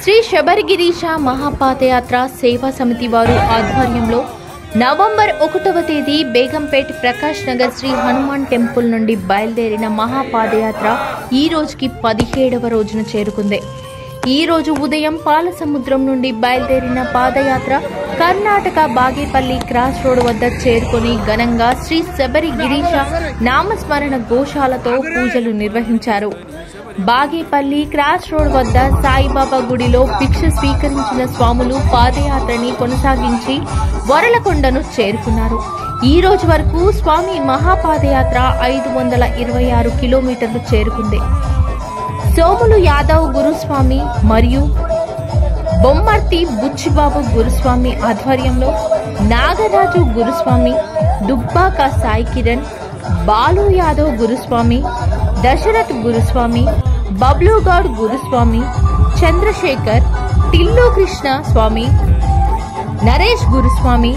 శ్రీ శబరిగిరీశ మహాపాదయాత్ర సేవా సమితి వారు ఆధ్వర్యంలో నవంబర్ 1వ తేదీ బేగంపేట్ ప్రకాష్ నగర్ శ్రీ హనుమాన్ టెంపుల్ నుండి బయలుదేరిన మహాపాదయాత్ర ఈ రోజుకి 17వ రోజున చేరుకుంది. ఈ రోజు ఉదయం పాలసముద్రం నుండి బయలుదేరిన పాదయాత్ర కర్ణాటక బాగేపల్లి క్రాస్ రోడ్ వద్ద చేరుకొని ఘనంగా శ్రీ శబరిగిరీశ నామస్మరణ ఘోషాలతో పూజలు నిర్వహించారు. బాగేపల్లి క్రాస్ రోడ్ వద్ద సాయిబాబా గుడిలో భిక్ష స్వీకరించిన స్వాములు పాదయాత్రని కొనసాగించి వరలకొండను చేరుకున్నారు. ఈ రోజు వరకు స్వామి మహాపాదయాత్ర 526 కిలోమీటర్లు చేరుకుంది. సోములు యాదవ్ గురుస్వామి మరియు బొమ్మర్తి బుచ్చిబాబు గురుస్వామి ఆధ్వర్యంలో నాగరాజు గురుస్వామి, దుబ్బాక సాయి కిరణ్, బాలు యాదవ్ గురుస్వామి, దశరథ్ గురుస్వామి, బబ్లూగౌడ్ గురుస్వామి, చంద్రశేఖర్, టిల్లు కృష్ణ స్వామి, నరేష్ గురుస్వామి,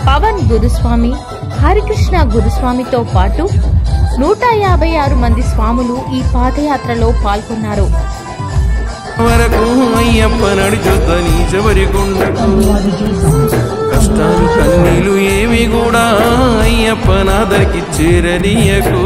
పవన్ గురుస్వామి, హరికృష్ణ గురుస్వామితో పాటు 156 మంది స్వాములు ఈ పాదయాత్రలో పాల్గొన్నారు. కష్టాలు కన్నీలు ఏవి కూడా అయ్యప్ప నాదరికి చేరనీయకు.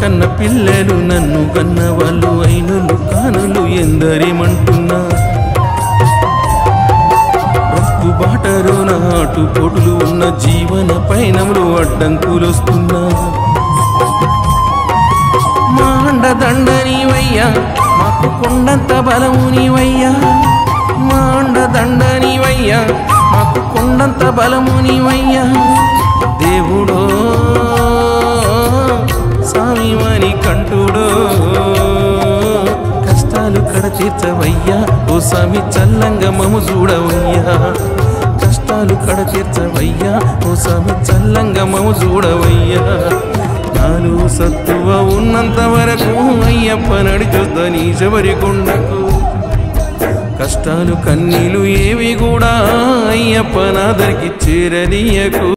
కన్న పిల్లలు నన్ను కన్న వాళ్ళు అయినులు కానులు ఎందరేమంటున్నా, రొక్కు బాటరు నాటు పొడులు ఉన్న జీవన పయనంలో అడ్డంకులొస్తున్నా. మా అండదండ నీవయ్యా, మాకు కొండంత బలము నీవయ్యా. మా అండదండ నీవయ్యా, మాకు కొండంత బలము నీవయ్యా. దేవుడో స్వామిమని కంటుడో, కష్టాలు కడ తీర్చవయ్యా. ఓ స్వామి చల్లంగా మము చూడవయ్యా. కష్టాలు కడ తీర్చవయ్యా. ఓ స్వామి చల్లంగా మము చూడవయ్యా. నాలు సత్తువ ఉన్నంత వరకు అయ్యప్ప నడిచొద్దని శబరికొండకు. కష్టాలు కన్నీలు ఏవి కూడా అయ్యప్ప నాదరికి చేరనీయకు.